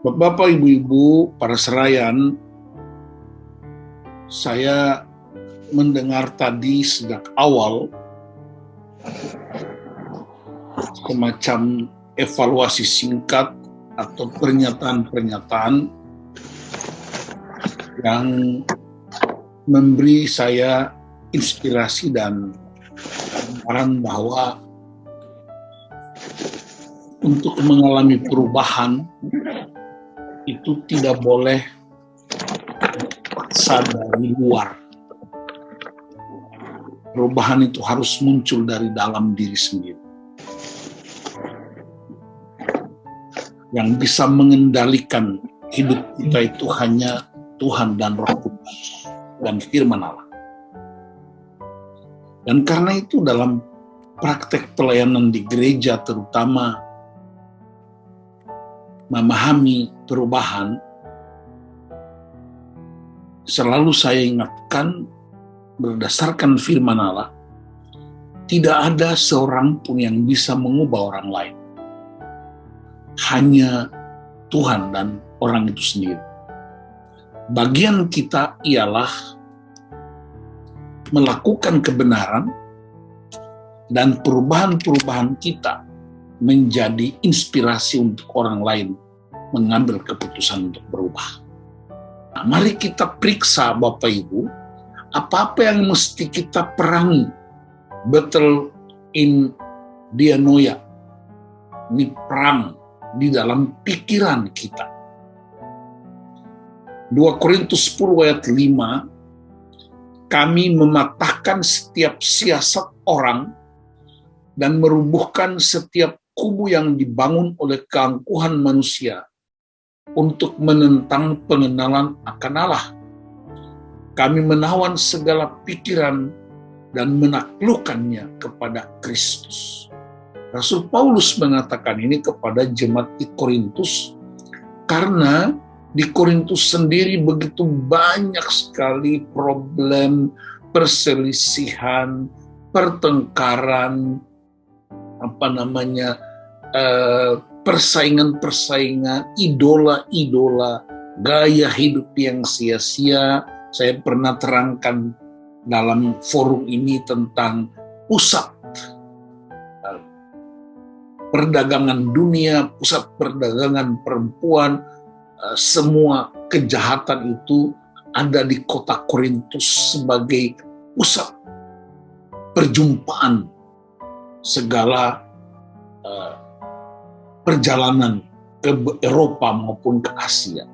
Bapak, Ibu-ibu, para serayan, saya mendengar tadi sejak awal semacam evaluasi singkat atau pernyataan-pernyataan yang memberi saya inspirasi dan gambaran bahwa untuk mengalami perubahan itu tidak boleh paksa dari luar. Perubahan itu harus muncul dari dalam diri sendiri. Yang bisa mengendalikan hidup kita itu hanya Tuhan dan Roh Kudus dan firman Allah. Dan karena itu dalam praktek pelayanan di gereja, terutama memahami perubahan, selalu saya ingatkan berdasarkan firman Allah, tidak ada seorang pun yang bisa mengubah orang lain. Hanya Tuhan dan orang itu sendiri. Bagian kita ialah melakukan kebenaran dan perubahan-perubahan kita menjadi inspirasi untuk orang lain mengambil keputusan untuk berubah. Nah, mari kita periksa Bapak Ibu, apa-apa yang mesti kita perangi, battle in dianoia, ini perang di dalam pikiran kita. 2 Korintus 10 ayat 5, kami mematahkan setiap siasat orang dan merubuhkan setiap kubu yang dibangun oleh keangkuhan manusia untuk menentang pengenalan akan Allah. Kami menawan segala pikiran dan menaklukkannya kepada Kristus. Rasul Paulus mengatakan ini kepada jemaat di Korintus karena di Korintus sendiri begitu banyak sekali problem, perselisihan, pertengkaran, persaingan-persaingan, idola-idola, gaya hidup yang sia-sia. Saya pernah terangkan dalam forum ini tentang pusat perdagangan dunia, pusat perdagangan perempuan, semua kejahatan itu ada di kota Korintus sebagai pusat perjumpaan segala perjalanan ke Eropa maupun ke Asia.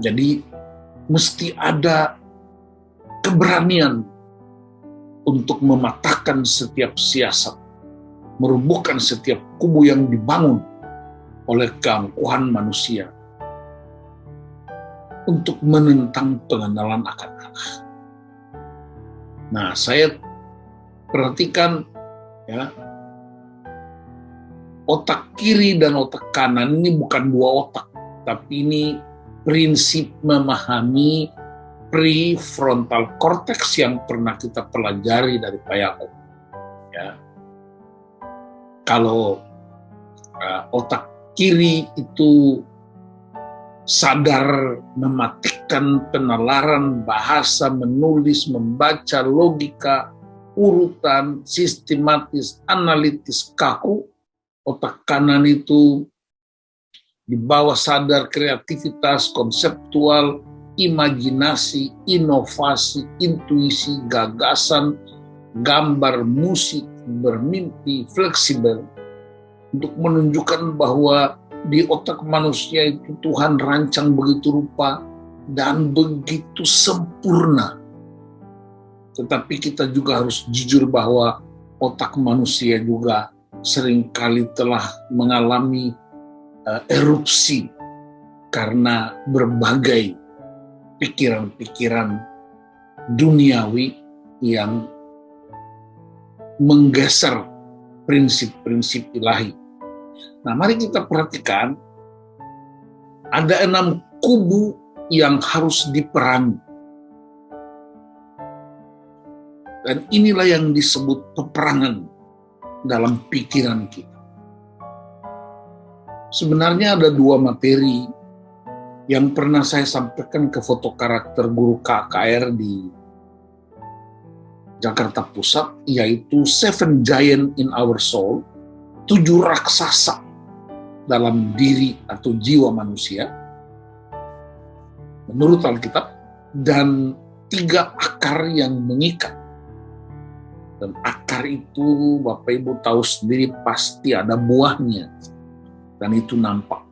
Jadi mesti ada keberanian untuk mematahkan setiap siasat, merubuhkan setiap kubu yang dibangun oleh keangkuhan manusia untuk menentang pengenalan akan Allah. Nah, saya perhatikan ya, otak kiri dan otak kanan ini bukan dua otak, tapi ini prinsip memahami prefrontal cortex yang pernah kita pelajari dari Pak Yakub. Ya. Kalau otak kiri itu sadar mematikan penalaran bahasa, menulis, membaca, logika, urutan, sistematis, analitis, kaku. Otak kanan itu di bawah sadar kreativitas, konseptual, imajinasi, inovasi, intuisi, gagasan, gambar, musik, bermimpi, fleksibel, untuk menunjukkan bahwa di otak manusia itu Tuhan rancang begitu rupa dan begitu sempurna. Tetapi kita juga harus jujur bahwa otak manusia juga seringkali telah mengalami erupsi karena berbagai pikiran-pikiran duniawi yang menggeser prinsip-prinsip ilahi. Nah, mari kita perhatikan ada 6 kubu yang harus diperangi. Dan inilah yang disebut peperangan dalam pikiran kita. Sebenarnya ada dua materi yang pernah saya sampaikan ke foto karakter guru KKR di Jakarta Pusat, yaitu Seven Giant in Our Soul, 7 raksasa dalam diri atau jiwa manusia, menurut Alkitab, dan 3 akar yang mengikat. Dan akar itu Bapak Ibu tahu sendiri pasti ada buahnya, dan itu nampak.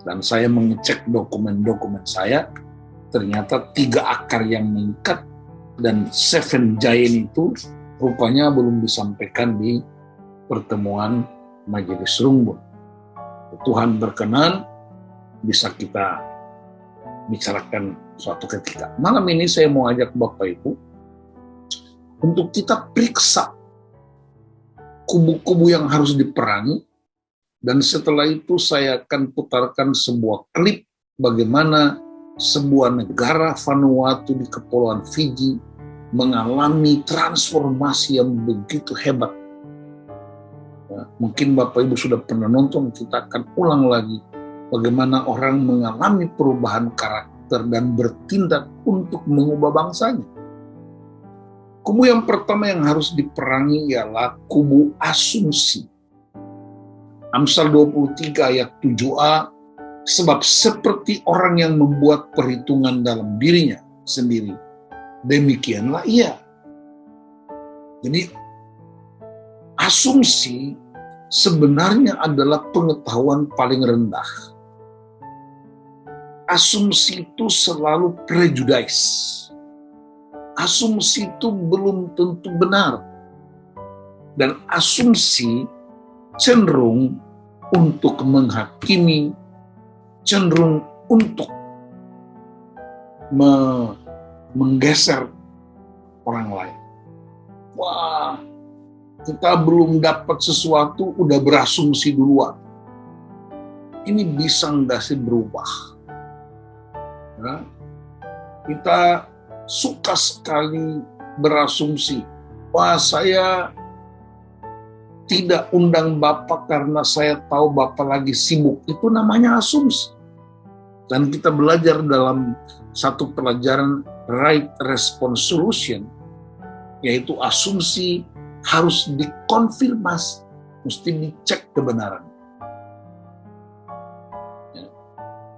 Dan saya mengecek dokumen-dokumen saya, ternyata 3 akar yang mengikat dan 7 giant itu rupanya belum disampaikan di pertemuan majelis rumbun. Tuhan berkenan bisa kita bicarakan suatu ketika. Malam ini saya mau ajak Bapak Ibu untuk kita periksa kubu-kubu yang harus diperangi, dan setelah itu saya akan putarkan sebuah klip bagaimana sebuah negara Vanuatu di Kepulauan Fiji mengalami transformasi yang begitu hebat. Ya, mungkin Bapak Ibu sudah pernah nonton, kita akan ulang lagi bagaimana orang mengalami perubahan karakter dan bertindak untuk mengubah bangsanya. Kubu yang pertama yang harus diperangi ialah kubu asumsi. Amsal 23 ayat 7a, sebab seperti orang yang membuat perhitungan dalam dirinya sendiri, demikianlah ia. Jadi asumsi sebenarnya adalah pengetahuan paling rendah. Asumsi itu selalu prejudice. Asumsi itu belum tentu benar. Dan asumsi cenderung untuk menghakimi, cenderung untuk menggeser orang lain. Wah, kita belum dapat sesuatu, udah berasumsi duluan. Ini bisa nggak sih berubah? Nah, kita suka sekali berasumsi. Wah, saya tidak undang Bapak karena saya tahu Bapak lagi sibuk. Itu namanya asumsi. Dan kita belajar dalam satu pelajaran right response solution, yaitu asumsi harus dikonfirmasi, mesti dicek kebenaran.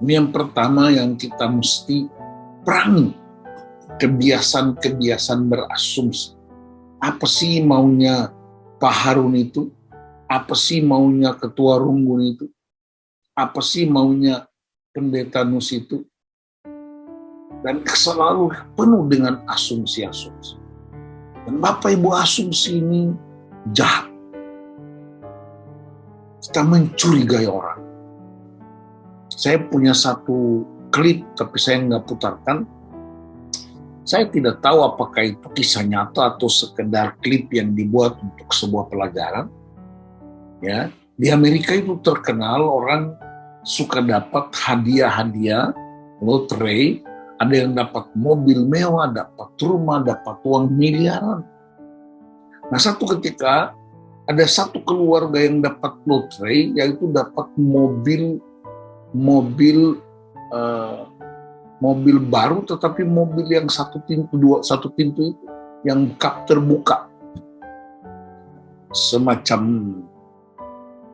Ini yang pertama yang kita mesti perangi, kebiasaan-kebiasaan berasumsi. Apa sih maunya Pak Harun itu? Apa sih maunya Ketua Rumbun itu? Apa sih maunya Pendeta Nus itu? Dan selalu penuh dengan asumsi-asumsi. Dan Bapak Ibu, asumsi ini jahat. Kita mencurigai orang. Saya punya satu klip, tapi saya nggak putarkan. Saya tidak tahu apakah itu kisah nyata atau sekedar klip yang dibuat untuk sebuah pelajaran. Ya, di Amerika itu terkenal orang suka dapat hadiah-hadiah, lotre, ada yang dapat mobil mewah, dapat rumah, dapat uang miliaran. Nah, satu ketika ada satu keluarga yang dapat lotre, yaitu dapat mobil baru, tetapi mobil yang satu pintu itu, yang kap terbuka, semacam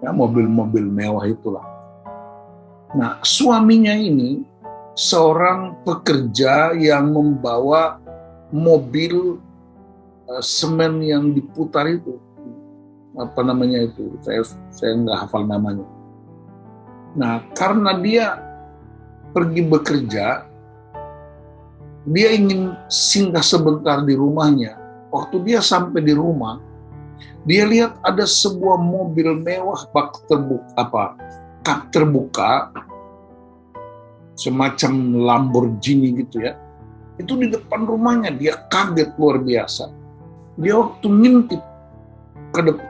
ya, mobil-mobil mewah itulah. Nah, suaminya ini seorang pekerja yang membawa mobil semen yang diputar itu, apa namanya itu? Saya nggak hafal namanya. Nah, karena dia pergi bekerja, dia ingin singgah sebentar di rumahnya. Waktu dia sampai di rumah, dia lihat ada sebuah mobil mewah kap terbuka, semacam Lamborghini gitu ya. Itu di depan rumahnya, dia kaget luar biasa. Dia waktu ngintip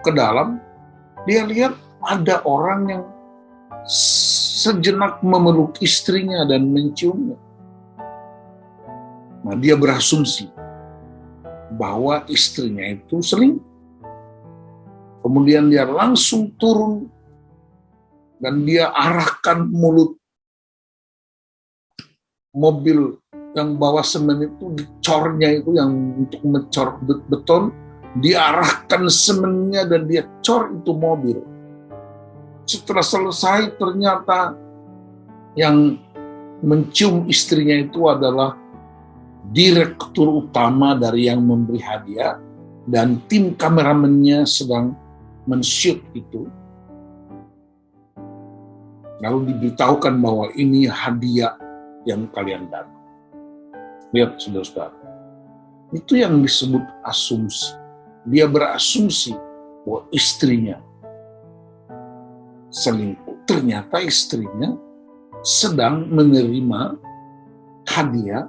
ke dalam, dia lihat ada orang yang sejenak memeluk istrinya dan menciumnya. Nah, dia berasumsi bahwa istrinya itu selingkuh. Kemudian dia langsung turun dan dia arahkan mulut mobil yang bawa semen itu, dicornya itu yang untuk mecor beton, diarahkan semennya dan dia cor itu mobil. Setelah selesai ternyata yang mencium istrinya itu adalah direktur utama dari yang memberi hadiah, dan tim kameramennya sedang men-shoot itu. Lalu diberitahukan bahwa ini hadiah yang kalian dapat. Lihat saudara-saudara, itu yang disebut asumsi. Dia berasumsi bahwa istrinya selingkuh. Ternyata istrinya sedang menerima hadiah,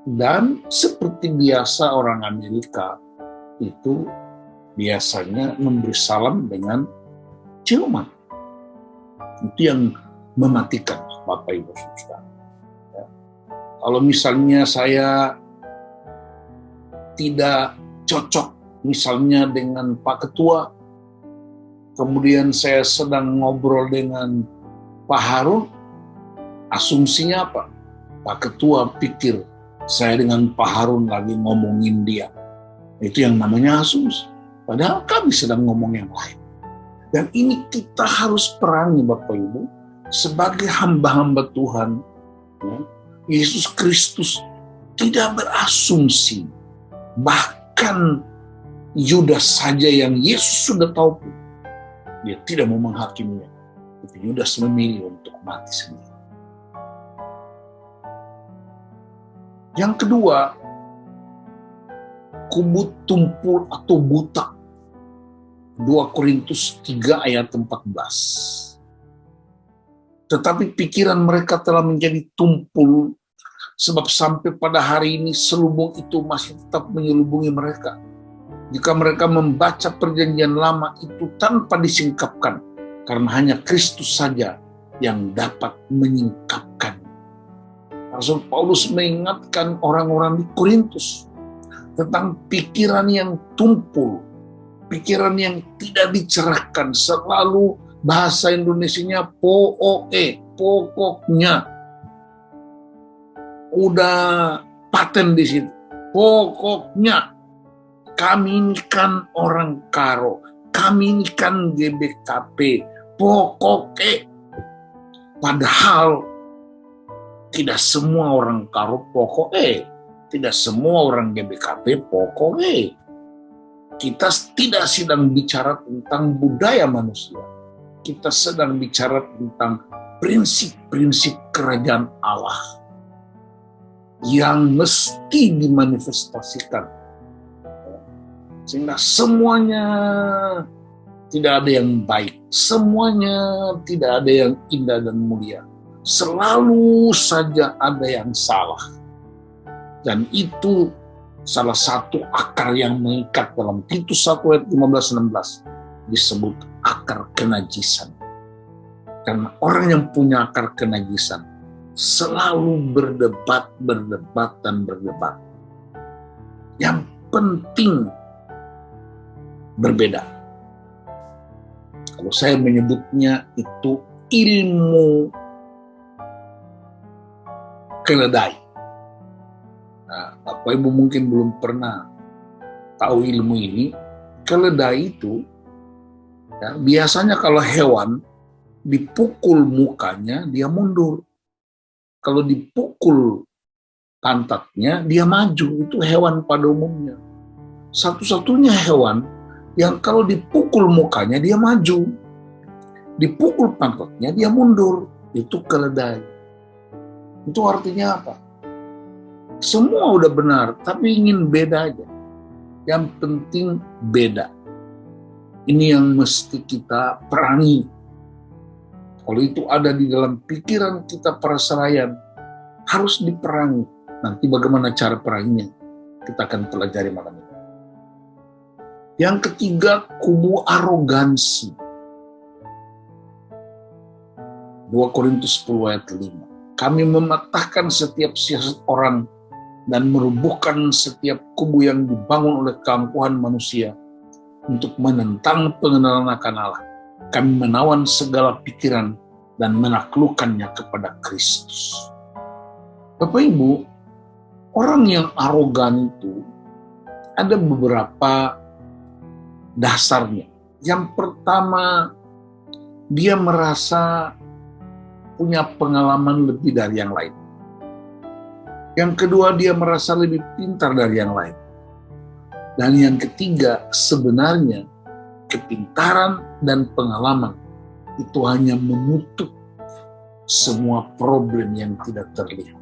dan seperti biasa orang Amerika itu biasanya memberi salam dengan ciuman. Itu yang mematikan, Bapak Ibu Saudara. Ya. Kalau misalnya saya tidak cocok misalnya dengan Pak Ketua, kemudian saya sedang ngobrol dengan Pak Harun, asumsinya apa? Pak Ketua pikir saya dengan Pak Harun lagi ngomongin dia. Itu yang namanya asumsi. Padahal kami sedang ngomong yang lain. Dan ini kita harus perangi, Bapak Ibu, sebagai hamba-hamba Tuhan. Ya, Yesus Kristus tidak berasumsi. Bahkan Yudas saja yang Yesus sudah tahu pun, dia tidak mau menghakiminya. Tapi Yudas memilih untuk mati sendiri. Yang kedua, kubu tumpul atau buta. 2 Korintus 3 ayat 14. Tetapi pikiran mereka telah menjadi tumpul, sebab sampai pada hari ini selubung itu masih tetap menyelubungi mereka. Jika mereka membaca perjanjian lama itu tanpa disingkapkan, karena hanya Kristus saja yang dapat menyingkapkan. Rasul Paulus mengingatkan orang-orang di Korintus tentang pikiran yang tumpul, pikiran yang tidak dicerahkan, selalu bahasa Indonesianya pokoknya. Udah paten di situ. Pokoknya kami ini kan orang Karo, kami ini kan GBKP, pokoknya. Padahal tidak semua orang Karo pokoknya, tidak semua orang GBKP pokoknya. Kita tidak sedang bicara tentang budaya manusia. Kita sedang bicara tentang prinsip-prinsip kerajaan Allah yang mesti dimanifestasikan. Sehingga semuanya tidak ada yang baik, semuanya tidak ada yang indah dan mulia. Selalu saja ada yang salah. Dan itu salah satu akar yang mengikat dalam Titus 1 ayat 15-16 disebut akar kenajisan. Karena orang yang punya akar kenajisan selalu berdebat. Yang penting berbeda. Kalau saya menyebutnya itu ilmu keledai. Nah, Bapak Ibu mungkin belum pernah tahu ilmu ini. Keledai itu, ya, biasanya kalau hewan dipukul mukanya, dia mundur. Kalau dipukul pantatnya, dia maju. Itu hewan pada umumnya. Satu-satunya hewan yang kalau dipukul mukanya, dia maju. Dipukul pantatnya, dia mundur. Itu keledai. Itu artinya apa? Semua udah benar, tapi ingin beda aja. Yang penting beda. Ini yang mesti kita perangi. Kalau itu ada di dalam pikiran kita para serayan, harus diperangi. Nanti bagaimana cara peranginya, kita akan pelajari malam ini. Yang ketiga, kubu arogansi. 2 Korintus 10 ayat 5. Kami mematahkan setiap siasat orang dan merubuhkan setiap kubu yang dibangun oleh keangkuhan manusia untuk menentang pengenalan akan Allah. Kami menawan segala pikiran dan menaklukkannya kepada Kristus. Bapak Ibu, orang yang arogan itu ada beberapa dasarnya. Yang pertama, dia merasa punya pengalaman lebih dari yang lain. Yang kedua, dia merasa lebih pintar dari yang lain. Dan yang ketiga, sebenarnya kepintaran dan pengalaman itu hanya menutup semua problem yang tidak terlihat.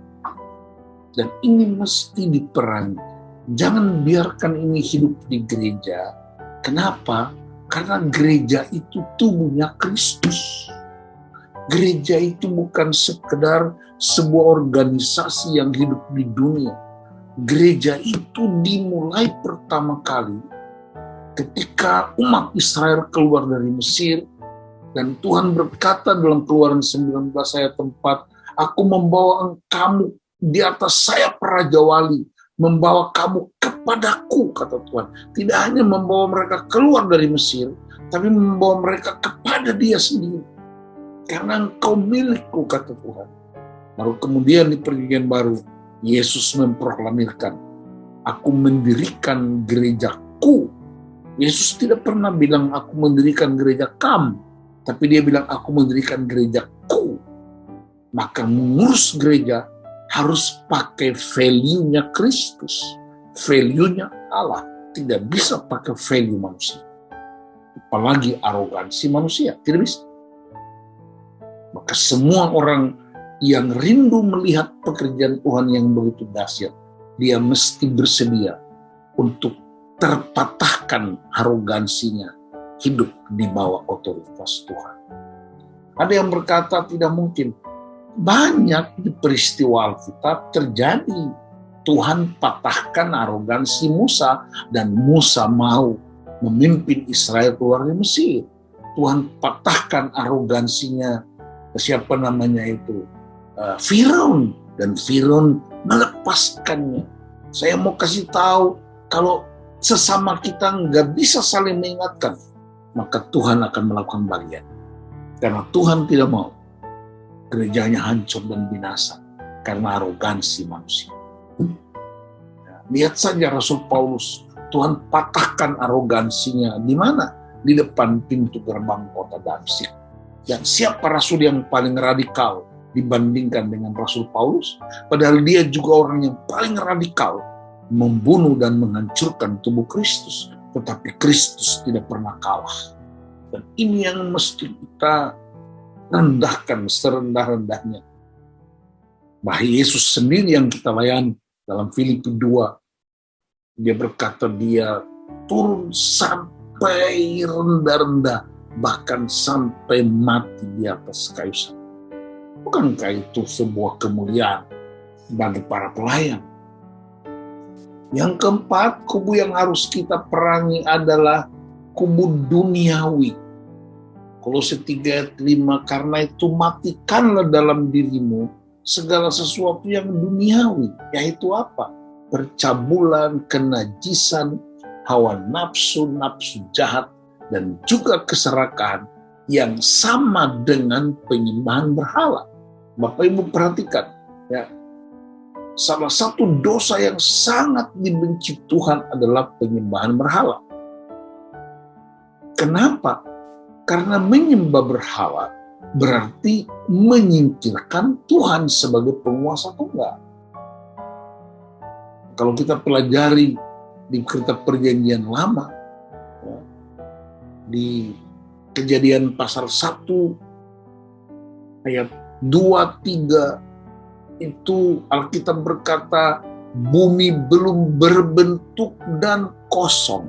Dan ini mesti diperangi. Jangan biarkan ini hidup di gereja. Kenapa? Karena gereja itu tubuhnya Kristus. Gereja itu bukan sekedar sebuah organisasi yang hidup di dunia. Gereja itu dimulai pertama kali ketika umat Israel keluar dari Mesir, dan Tuhan berkata dalam Keluaran 19 ayat 4, aku membawa kamu di atas sayap Raja Wali, membawa kamu kepadaku, kata Tuhan. Tidak hanya membawa mereka keluar dari Mesir, tapi membawa mereka kepada Dia sendiri. Karena engkau milikku, kata Tuhan. Baru kemudian di Perjanjian Baru, Yesus memproklamirkan, aku mendirikan gerejaku. Yesus tidak pernah bilang, aku mendirikan gereja kamu. Tapi dia bilang, aku mendirikan gerejaku. Maka mengurus gereja harus pakai value-nya Kristus. Value-nya Allah. Tidak bisa pakai value manusia. Apalagi arogansi manusia. Tidak bisa. Maka semua orang yang rindu melihat pekerjaan Tuhan yang begitu dahsyat, dia mesti bersedia untuk terpatahkan arogansinya, hidup di bawah otoritas Tuhan. Ada yang berkata tidak mungkin. Banyak di peristiwa Alkitab terjadi. Tuhan patahkan arogansi Musa, dan Musa mau memimpin Israel keluar dari Mesir. Tuhan patahkan arogansinya Firaun, dan Firaun melepaskannya. Saya mau kasih tahu, kalau sesama kita nggak bisa saling mengingatkan, maka Tuhan akan melakukan bagian. Karena Tuhan tidak mau gerejanya hancur dan binasa karena arogansi manusia. Lihat saja Rasul Paulus, Tuhan patahkan arogansinya di mana? Di depan pintu gerbang kota Damsyik. Dan siapa rasul yang paling radikal dibandingkan dengan Rasul Paulus? Padahal dia juga orang yang paling radikal, membunuh dan menghancurkan tubuh Kristus. Tetapi Kristus tidak pernah kalah. Dan ini yang mesti kita rendahkan serendah-rendahnya. Bahwa Yesus sendiri yang kita layani dalam Filipi 2. Dia berkata dia turun sampai rendah-rendah, bahkan sampai mati di atas kayu salib. Bukankah itu sebuah kemuliaan bagi para pelayan? Yang keempat, kubu yang harus kita perangi adalah kubu duniawi. Kolose 3 ayat 5, karena itu matikanlah dalam dirimu segala sesuatu yang duniawi, yaitu apa? Percabulan, kenajisan, hawa nafsu, nafsu jahat, dan juga keserakahan yang sama dengan penyembahan berhala. Bapak Ibu perhatikan, ya, salah satu dosa yang sangat dibenci Tuhan adalah penyembahan berhala. Kenapa? Karena menyembah berhala berarti menyingkirkan Tuhan sebagai penguasa tunggal. Kalau kita pelajari di kitab Perjanjian Lama, ya, di Kejadian pasal 1 ayat 2-3 itu Alkitab berkata bumi belum berbentuk dan kosong.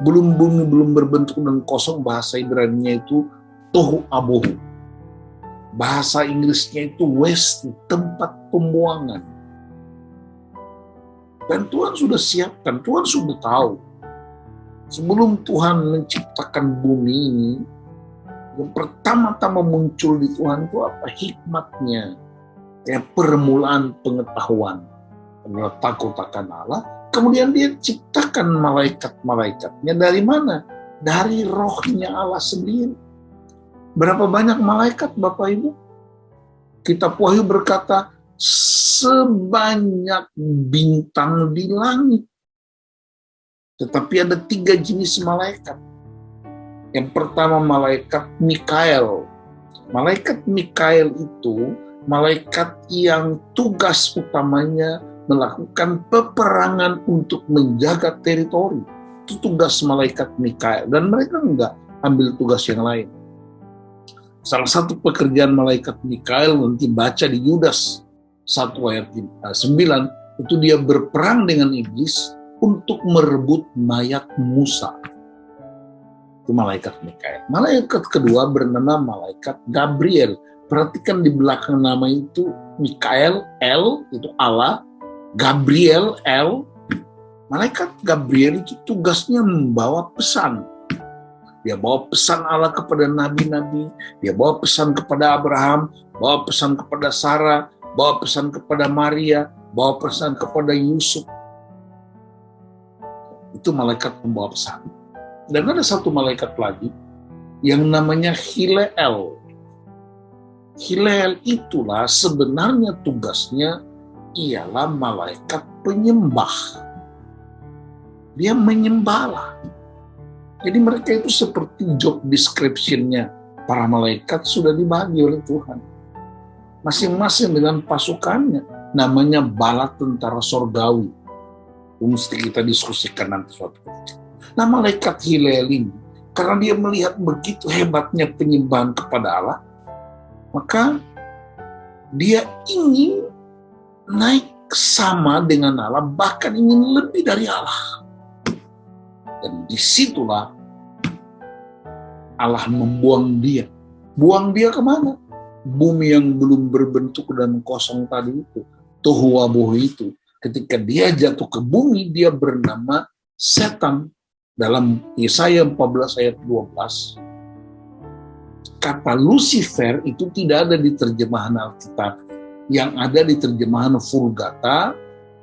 Bumi belum berbentuk dan kosong, bahasa Ibrani-nya itu tohu abohu. Bahasa Inggrisnya itu waste, tempat pembuangan. Dan Tuhan sudah siapkan, Tuhan sudah tahu. Sebelum Tuhan menciptakan bumi ini, yang pertama-tama muncul di Tuhan itu apa? Hikmatnya. Ya, permulaan pengetahuan adalah takut akan Allah. Kemudian dia ciptakan malaikat-malaikatnya dari mana? Dari rohnya Allah sendiri. Berapa banyak malaikat, Bapak Ibu? Kitab Wahyu berkata, sebanyak bintang di langit. Tetapi ada 3 jenis malaikat. Yang pertama malaikat Mikael. Malaikat Mikael itu malaikat yang tugas utamanya melakukan peperangan untuk menjaga teritori. Itu tugas malaikat Mikael. Dan mereka enggak ambil tugas yang lain. Salah satu pekerjaan malaikat Mikael nanti baca di Yudas 1 ayat 9, itu dia berperang dengan iblis untuk merebut mayat Musa. Itu malaikat Mikael. Malaikat kedua bernama malaikat Gabriel. Perhatikan di belakang nama itu, Mikael, L, itu Allah, Gabriel, L. Malaikat Gabriel itu tugasnya membawa pesan. Dia bawa pesan Allah kepada nabi-nabi, dia bawa pesan kepada Abraham, bawa pesan kepada Sarah, bawa pesan kepada Maria, bawa pesan kepada Yusuf. Itu malaikat pembawa pesan. Dan ada satu malaikat lagi yang namanya Hileel. Hileel itulah sebenarnya tugasnya ialah malaikat penyembah. Dia menyembah. Jadi mereka itu seperti job description-nya para malaikat sudah dibagi oleh Tuhan. Masing-masing dengan pasukannya. Namanya bala tentara sorgawi. Itu mesti kita diskusikan nanti suatu ketika. Nah, malaikat Hileel ini, karena dia melihat begitu hebatnya penyembahan kepada Allah, maka dia ingin naik sama dengan Allah, bahkan ingin lebih dari Allah. Dan disitulah Allah membuang dia. Buang dia kemana? Bumi yang belum berbentuk dan kosong tadi itu, tohu wabohu itu. Ketika dia jatuh ke bumi, dia bernama setan. Dalam Yesaya 14 ayat 12, kata Lucifer itu tidak ada di terjemahan Alkitab. Yang ada di terjemahan Vulgata,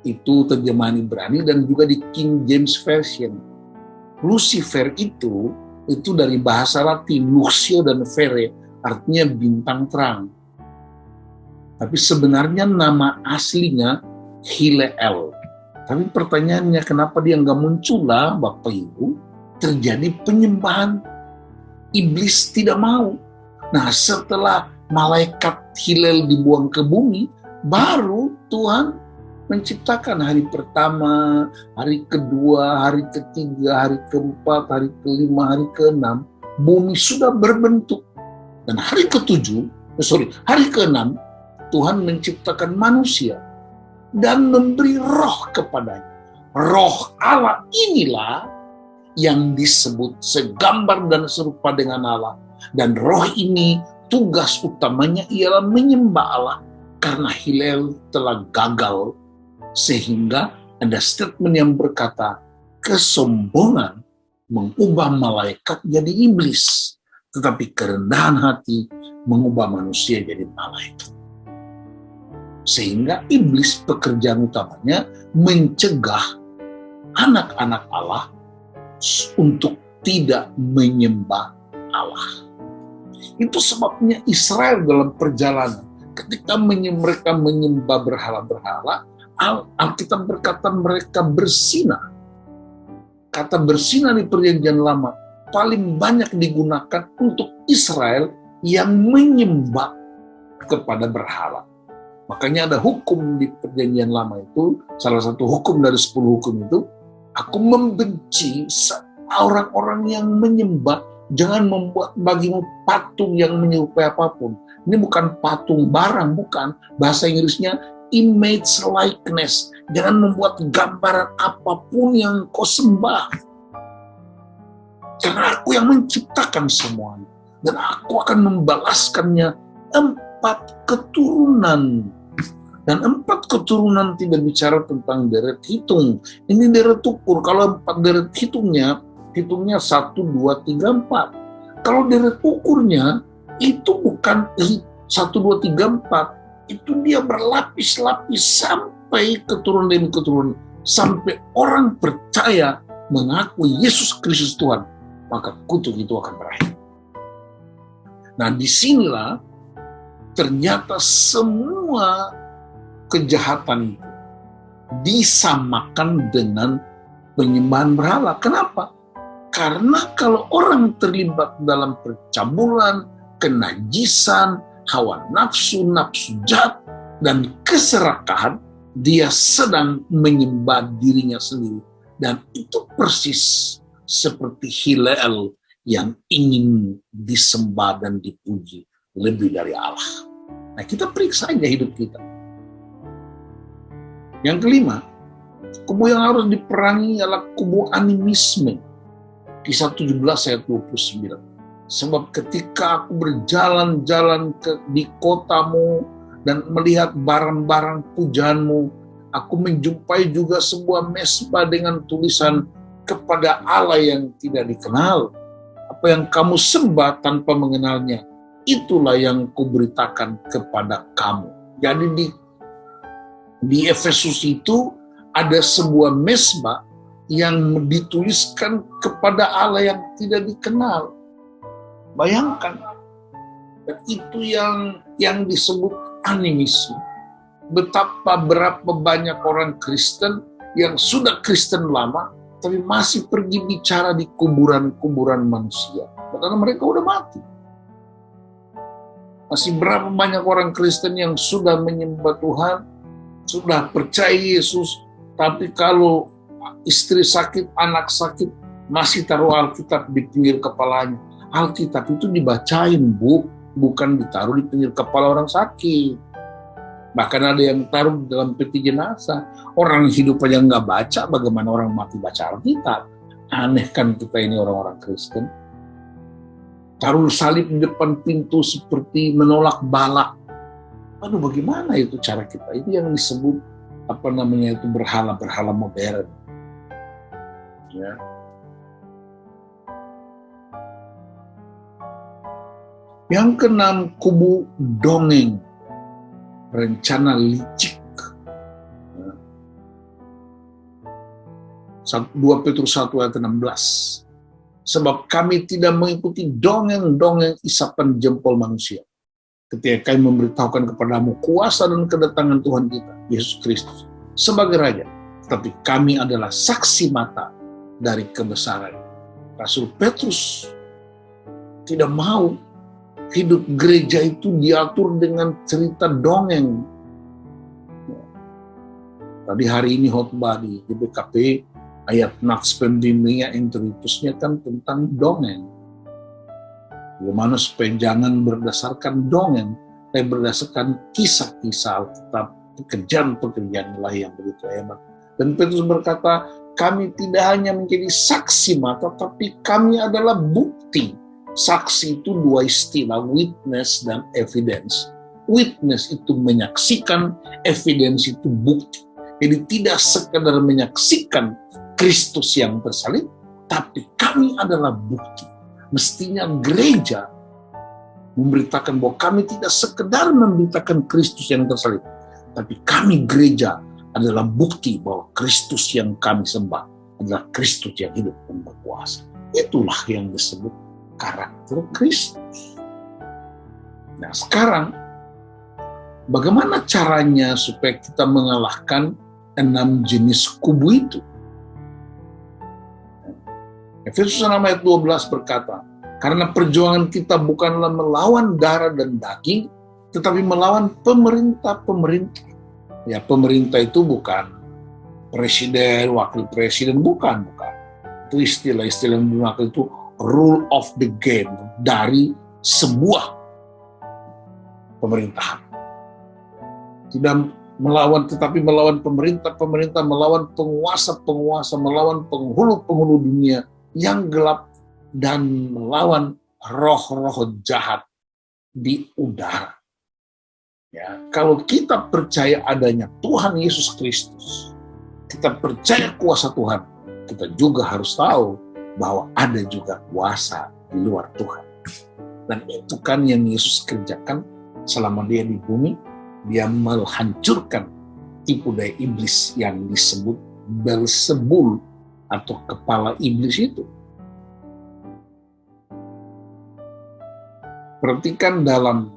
itu terjemahan Ibrani, dan juga di King James Version. Lucifer itu dari bahasa Latin, luxio dan fere, artinya bintang terang. Tapi sebenarnya nama aslinya Hileel. Tapi pertanyaannya, kenapa dia nggak muncul lah, Bapak Ibu? Terjadi penyembahan. Iblis tidak mau. Nah, setelah malaikat Hileel dibuang ke bumi, baru Tuhan menciptakan hari pertama, hari kedua, hari ketiga, hari keempat, hari kelima, hari keenam. Bumi sudah berbentuk. Dan hari hari keenam, Tuhan menciptakan manusia dan memberi roh kepadanya. Roh Allah inilah yang disebut segambar dan serupa dengan Allah. Dan roh ini tugas utamanya ialah menyembah Allah. Karena Hileel telah gagal, sehingga ada statement yang berkata, kesombongan mengubah malaikat jadi iblis, tetapi kerendahan hati mengubah manusia jadi malaikat. Sehingga iblis pekerjaan utamanya mencegah anak-anak Allah untuk tidak menyembah Allah. Itu sebabnya Israel dalam perjalanan, ketika mereka menyembah berhala-berhala, Alkitab berkata mereka bersinah. Kata bersinah di Perjanjian Lama paling banyak digunakan untuk Israel yang menyembah kepada berhala. Makanya ada hukum di Perjanjian Lama itu, salah satu hukum dari 10 hukum itu, aku membenci orang-orang yang menyembah, jangan membuat bagimu patung yang menyerupai apapun. Ini bukan patung barang, bukan. Bahasa Inggrisnya image likeness. Jangan membuat gambaran apapun yang kau sembah. Karena aku yang menciptakan semuanya. Dan aku akan membalaskannya 4 keturunan. Dan 4 keturunan tidak bicara tentang deret hitung. Ini deret ukur. Kalau 4 deret hitungnya 1, 2, 3, 4. Kalau deret ukurnya, itu bukan 1, 2, 3, 4. Itu dia berlapis-lapis sampai keturunan demi keturunan. Sampai orang percaya mengakui Yesus Kristus Tuhan. Maka kutuk itu akan berakhir. Nah, disinilah ternyata semua kejahatan itu disamakan dengan penyembahan berhala. Kenapa? Karena kalau orang terlibat dalam percabulan, kenajisan, hawa nafsu, nafsu jahat, dan keserakahan, dia sedang menyembah dirinya sendiri. Dan itu persis seperti Hillel yang ingin disembah dan dipuji lebih dari Allah. Nah, kita periksa aja hidup kita. Yang kelima, kubu yang harus diperangi adalah kubu animisme. Kisah 17 ayat 29. Sebab ketika aku berjalan-jalan di kotamu dan melihat barang-barang pujaanmu, aku menjumpai juga sebuah mesbah dengan tulisan kepada Allah yang tidak dikenal. Apa yang kamu sembah tanpa mengenalnya, itulah yang kuberitakan kepada kamu. Jadi di Efesus itu ada sebuah mesbah yang dituliskan kepada Allah yang tidak dikenal. Bayangkan, dan itu yang disebut animisme. Berapa banyak orang Kristen yang sudah Kristen lama, tapi masih pergi bicara di kuburan-kuburan manusia. Padahal mereka udah mati. Masih berapa banyak orang Kristen yang sudah menyembah Tuhan, sudah percaya Yesus, tapi kalau istri sakit, anak sakit, masih taruh Alkitab di pinggir kepalanya. Alkitab itu dibacain, bukan ditaruh di pinggir kepala orang sakit. Bahkan ada yang taruh dalam peti jenazah. Orang hidup aja nggak baca, bagaimana orang mati baca Alkitab? Aneh kan kita ini orang-orang Kristen. Taruh salib di depan pintu seperti menolak bala. Aduh, bagaimana itu cara kita? Itu yang disebut itu berhala-berhala modern. Ya. Yang keenam, kubu dongeng, rencana licik. 2 Petrus 1 ayat 16. Sebab kami tidak mengikuti dongeng-dongeng isapan jempol manusia. Ketika kami memberitahukan kepadamu kuasa dan kedatangan Tuhan kita, Yesus Kristus, sebagai Raja. Tetapi kami adalah saksi mata dari kebesaran. Rasul Petrus tidak mau hidup gereja itu diatur dengan cerita dongeng. Tadi hari ini khotbah di GBKP, ayat Nats Pandemia Interitusnya kan tentang dongeng. Bagaimana supaya jangan berdasarkan dongeng, tapi berdasarkan kisah-kisah Alkitab, pekerjaan-pekerjaan ilahi yang begitu hebat. Dan Petrus berkata, kami tidak hanya menjadi saksi mata, tapi kami adalah bukti. Saksi itu dua istilah, witness dan evidence. Witness itu menyaksikan, evidence itu bukti. Jadi tidak sekedar menyaksikan Kristus yang tersalib, tapi kami adalah bukti. Mestinya gereja memberitakan bahwa kami tidak sekedar memberitakan Kristus yang tersalib, tapi kami gereja adalah bukti bahwa Kristus yang kami sembah adalah Kristus yang hidup dan berkuasa. Itulah yang disebut karakter Kristus. Nah, sekarang bagaimana caranya supaya kita mengalahkan 6 jenis kubu itu? Efesus 6 ayat 12 berkata, karena perjuangan kita bukanlah melawan darah dan daging, tetapi melawan pemerintah-pemerintah. Ya, pemerintah itu bukan presiden, wakil presiden, bukan. Itu istilah-istilah yang digunakan itu rule of the game dari sebuah pemerintahan. Tidak melawan, tetapi melawan pemerintah-pemerintah, melawan penguasa-penguasa, melawan penghulu-penghulu dunia yang gelap, dan melawan roh-roh jahat di udara. Ya, kalau kita percaya adanya Tuhan Yesus Kristus, kita percaya kuasa Tuhan, kita juga harus tahu bahwa ada juga kuasa di luar Tuhan. Dan itu kan yang Yesus kerjakan selama dia di bumi. Dia menghancurkan tipu daya iblis yang disebut Beelzebul atau kepala iblis itu. Perhatikan dalam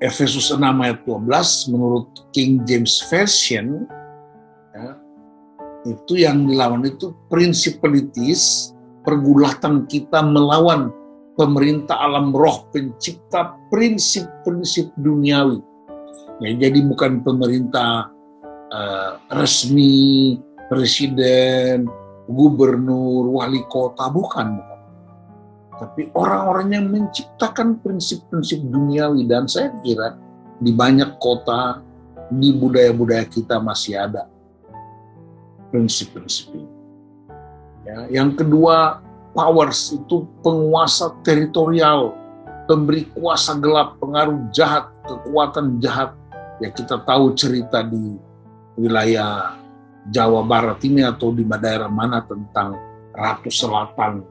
Efesus 6 ayat 12 menurut King James Version, ya, itu yang dilawan itu principalities, pergulatan kita melawan pemerintah alam roh pencipta prinsip-prinsip duniawi. Ya, jadi bukan pemerintah resmi, presiden, gubernur, wali kota, bukan. Tapi orang-orang yang menciptakan prinsip-prinsip duniawi, dan saya kira di banyak kota, di budaya-budaya kita masih ada prinsip-prinsip ini. Ya, yang kedua, powers itu penguasa teritorial, pemberi kuasa gelap, pengaruh jahat, kekuatan jahat. Ya, kita tahu cerita di wilayah Jawa Barat ini atau di daerah mana tentang Ratu Selatan.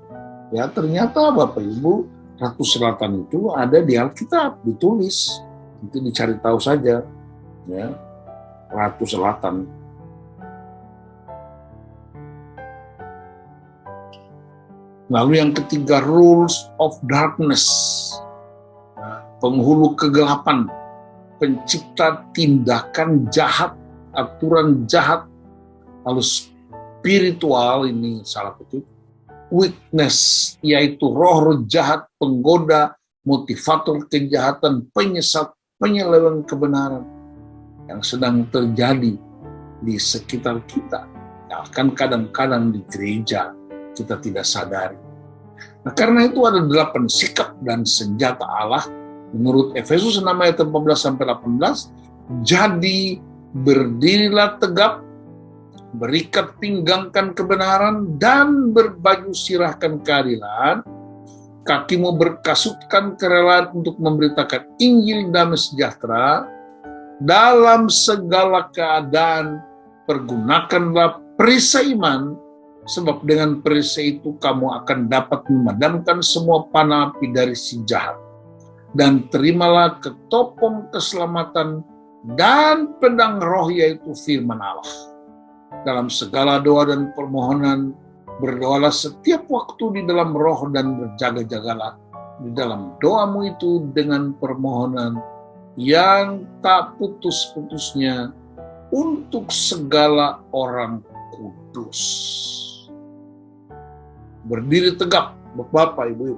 Ya, ternyata Bapak Ibu, Ratu Selatan itu ada di Alkitab, ditulis. Itu dicari tahu saja. Ya, Ratu Selatan. Lalu yang ketiga, rules of darkness. Ya, penghulu kegelapan, pencipta tindakan jahat, aturan jahat. Lalu spiritual, ini salah petik. Weakness, yaitu roh-roh jahat, penggoda, motivator kejahatan, penyesat, penyeleweng kebenaran yang sedang terjadi di sekitar kita. Bahkan kadang-kadang di gereja kita tidak sadari. Nah, karena itu ada 8 sikap dan senjata Allah menurut Efesus 6 ayat 14-18. Jadi berdirilah tegap, berikat pinggangkan kebenaran, dan berbaju sirahkan keadilan, kakimu berkasutkan kerelaan untuk memberitakan Injil damai sejahtera, dalam segala keadaan pergunakanlah perisai iman, sebab dengan perisai itu kamu akan dapat memadamkan semua panah api dari si jahat. Dan terimalah ketopong keselamatan dan pedang roh, yaitu firman Allah. Dalam segala doa dan permohonan, berdoalah setiap waktu di dalam roh dan berjaga-jagalah di dalam doamu itu dengan permohonan yang tak putus-putusnya untuk segala orang kudus. Berdiri tegap, Bapak, Ibu.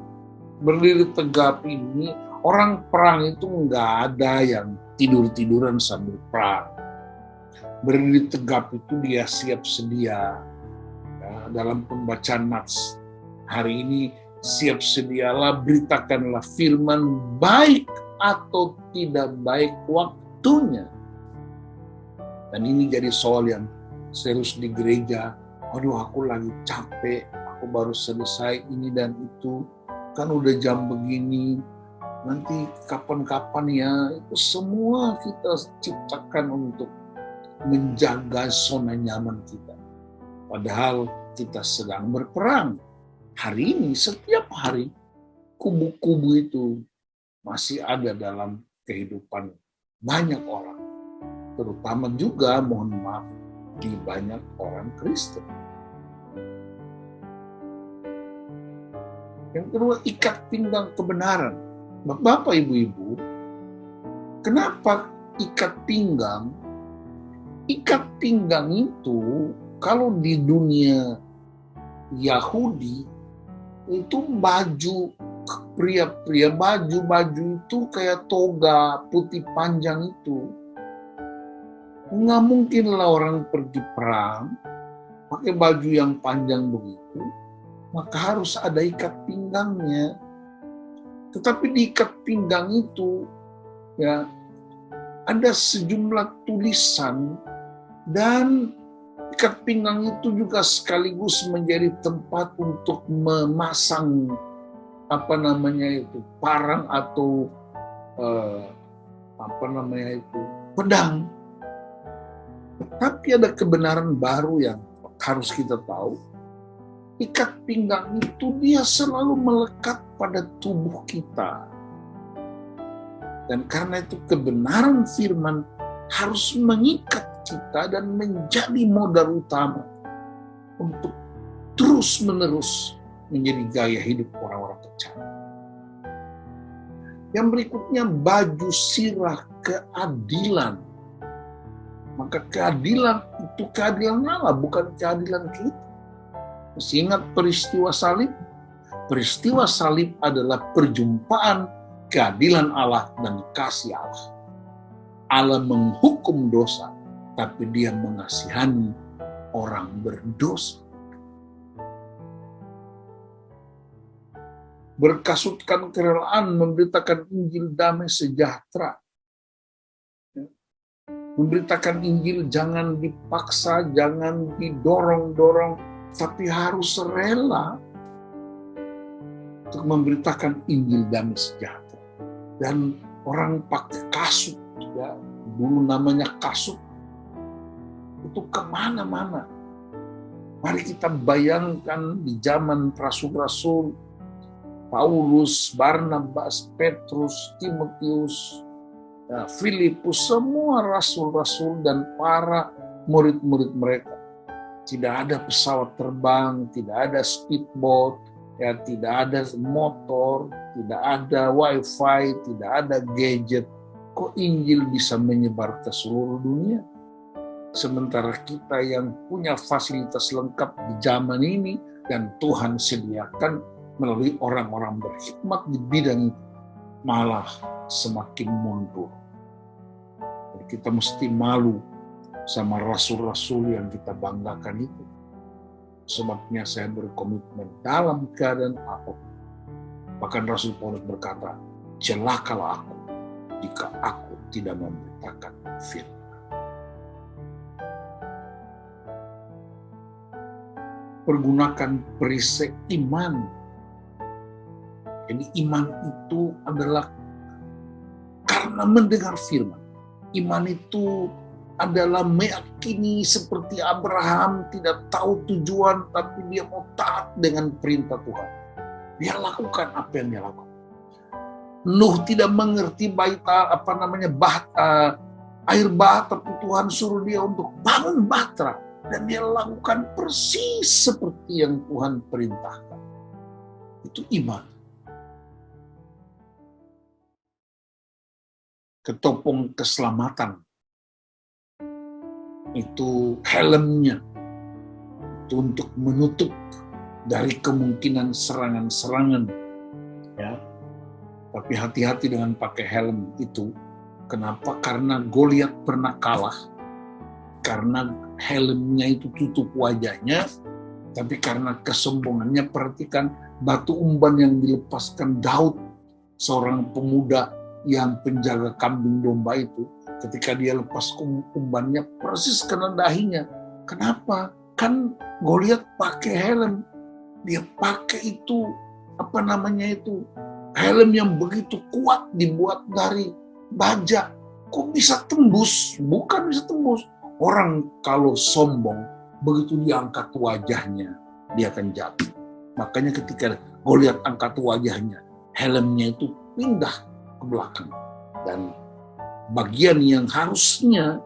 Berdiri tegap ini, orang perang itu nggak ada yang tidur-tiduran sambil perang. Berdiri tegap itu dia siap sedia. Ya, dalam pembacaan Nats hari ini, siap sedialah, beritakanlah firman, baik atau tidak baik waktunya. Dan ini jadi soal yang serius di gereja. Aduh, aku lagi capek, aku baru selesai ini dan itu, kan udah jam begini, nanti kapan-kapan ya. Itu semua kita ciptakan untuk menjaga zona nyaman kita. Padahal kita sedang berperang. Hari ini, setiap hari, kubu-kubu itu masih ada dalam kehidupan banyak orang. Terutama juga, mohon maaf, di banyak orang Kristen. Yang kedua, ikat pinggang kebenaran. Bapak, Ibu-ibu, kenapa ikat pinggang? Ikat pinggang itu, kalau di dunia Yahudi, itu baju, pria-pria baju itu kayak toga putih panjang itu. Nggak mungkin lah orang pergi perang, pakai baju yang panjang begitu, maka harus ada ikat pinggangnya. Tetapi di ikat pinggang itu, ya, ada sejumlah tulisan. Dan ikat pinggang itu juga sekaligus menjadi tempat untuk memasang parang atau pedang. Tapi ada kebenaran baru yang harus kita tahu. Ikat pinggang itu dia selalu melekat pada tubuh kita. Dan karena itu kebenaran firman harus mengikat kita dan menjadi modal utama untuk terus-menerus menjadi gaya hidup orang-orang percaya. Yang berikutnya baju sirah keadilan. Maka keadilan itu keadilan Allah, bukan keadilan kita. Masih ingat peristiwa salib? Peristiwa salib adalah perjumpaan keadilan Allah dan kasih Allah. Allah menghukum dosa, tapi Dia mengasihani orang berdosa. Berkasutkan kerelaan memberitakan Injil damai sejahtera. Memberitakan Injil jangan dipaksa, jangan didorong-dorong, tapi harus rela untuk memberitakan Injil damai sejahtera. Dan orang pakai kasut, ya, dulu namanya kasut, itu kemana-mana. Mari kita bayangkan di zaman rasul-rasul, Paulus, Barnabas, Petrus, Timotius, Filipus, semua rasul-rasul dan para murid-murid mereka. Tidak ada pesawat terbang, tidak ada speedboat, ya, tidak ada motor, tidak ada wifi, tidak ada gadget. Kok Injil bisa menyebar ke seluruh dunia? Sementara kita yang punya fasilitas lengkap di zaman ini dan Tuhan sediakan melalui orang-orang berkhidmat di bidang itu, malah semakin mundur. Jadi kita mesti malu sama rasul-rasul yang kita banggakan itu. Sebabnya saya berkomitmen dalam keadaan apapun. Bahkan Rasul Paulus berkata, celakalah aku jika aku tidak memberitakan firman. Pergunakan perisai iman. Jadi iman itu adalah karena mendengar firman. Iman itu adalah meyakini seperti Abraham tidak tahu tujuan, tapi dia mau taat dengan perintah Tuhan. Dia lakukan apa yang dia lakukan. Nuh tidak mengerti air bah, tapi Tuhan suruh dia untuk bangun bahtera. Dan dia lakukan persis seperti yang Tuhan perintahkan. Itu iman. Ketopong keselamatan, itu helmnya, itu untuk menutup dari kemungkinan serangan-serangan, ya. Tapi hati-hati dengan pakai helm itu. Kenapa? Karena Goliat pernah kalah, karena helmnya itu tutup wajahnya, tapi karena kesombongannya. Perhatikan batu umban yang dilepaskan Daud, seorang pemuda yang penjaga kambing domba itu, ketika dia lepas umbannya persis kena dahinya. Kenapa? Kan Goliat pakai helm. Dia pakai itu, helm yang begitu kuat dibuat dari baja. Kok bisa tembus? Bukan bisa tembus. Orang kalau sombong, begitu dia angkat wajahnya, dia akan jatuh. Makanya ketika Goliat angkat wajahnya, helmnya itu pindah ke belakang, dan bagian yang harusnya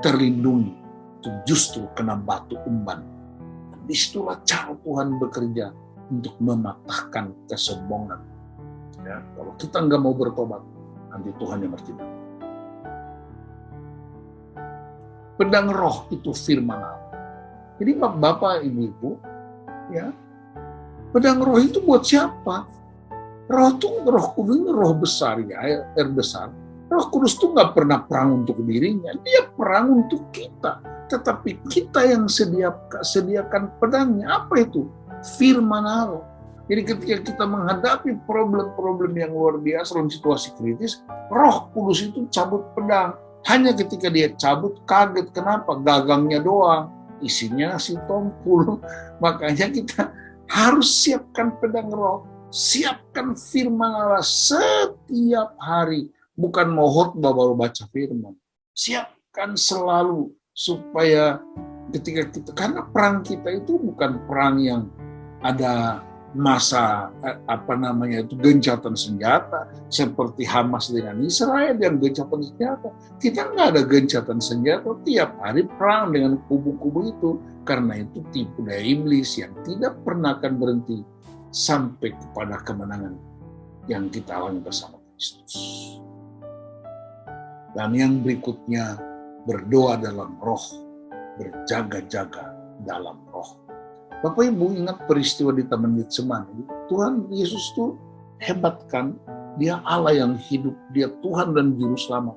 terlindungi itu justru kena batu umban. Disitulah cara Tuhan bekerja untuk mematahkan kesombongan. Ya, kalau kita nggak mau bertobat, nanti Tuhan yang bertindak. Pedang roh itu firman Allah. Jadi Bapak, Ibu-ibu, ya, pedang roh itu buat siapa? Roh Kudus, roh besar, ya, air besar. Roh Kudus itu nggak pernah perang untuk dirinya, dia perang untuk kita. Tetapi kita yang sediakan pedangnya. Apa itu? Firman Allah. Jadi ketika kita menghadapi problem-problem yang luar biasa dalam situasi kritis, Roh Kudus itu cabut pedang. Hanya ketika dia cabut, kaget. Kenapa? Gagangnya doang, isinya si tompul. Makanya kita harus siapkan pedang roh. Siapkan firman Allah setiap hari. Bukan mau khotbah baru baca firman. Siapkan selalu supaya ketika kita, karena perang kita itu bukan perang yang ada masa gencatan senjata seperti Hamas dengan Israel yang gencatan senjata. Kita nggak ada gencatan senjata, tiap hari perang dengan kubu-kubu itu. Karena itu tipu daya iblis yang tidak pernah akan berhenti sampai kepada kemenangan yang kita alami bersama. Kristus. Dan yang berikutnya, berdoa dalam roh, berjaga-jaga dalam roh. Bapak Ibu ingat peristiwa di Taman Getsemani. Tuhan Yesus itu hebat kan? Dia Allah yang hidup, dia Tuhan dan Juru Selamat.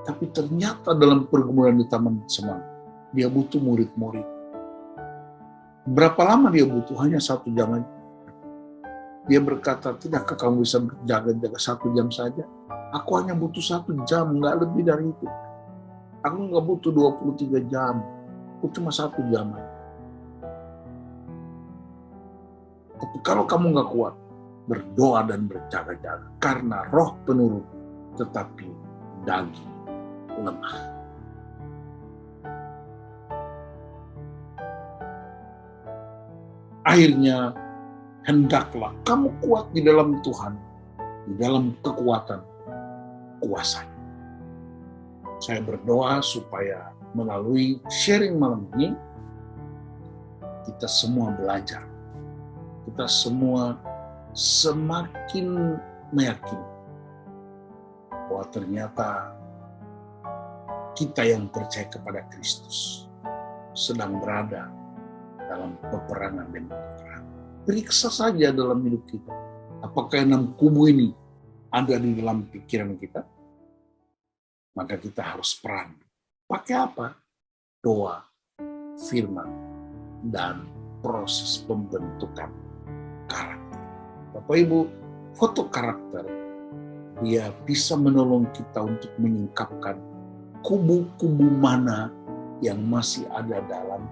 Tapi ternyata dalam pergumulan di Taman Getsemani, dia butuh murid-murid. Berapa lama dia butuh? Hanya 1 jam aja. Dia berkata, tidakkah kamu bisa berjaga-jaga 1 jam saja? Aku hanya butuh 1 jam, nggak lebih dari itu. Aku nggak butuh 23 jam. Aku cuma 1 jam aja. Tapi kalau kamu nggak kuat, berdoa dan berjaga-jaga. Karena roh penurut, tetapi daging lemah. Akhirnya, hendaklah kamu kuat di dalam Tuhan, di dalam kekuatan kuasanya. Saya berdoa supaya melalui sharing malam ini, kita semua belajar. Kita semua semakin meyakini bahwa ternyata kita yang percaya kepada Kristus sedang berada dalam peperangan demi peperangan. Periksa saja dalam hidup kita. Apakah 6 kubu ini ada di dalam pikiran kita? Maka kita harus perang. Pakai apa? Doa, firman, dan proses pembentukan karakter. Bapak Ibu, foto karakter, dia bisa menolong kita untuk menyingkapkan kubu-kubu mana yang masih ada dalam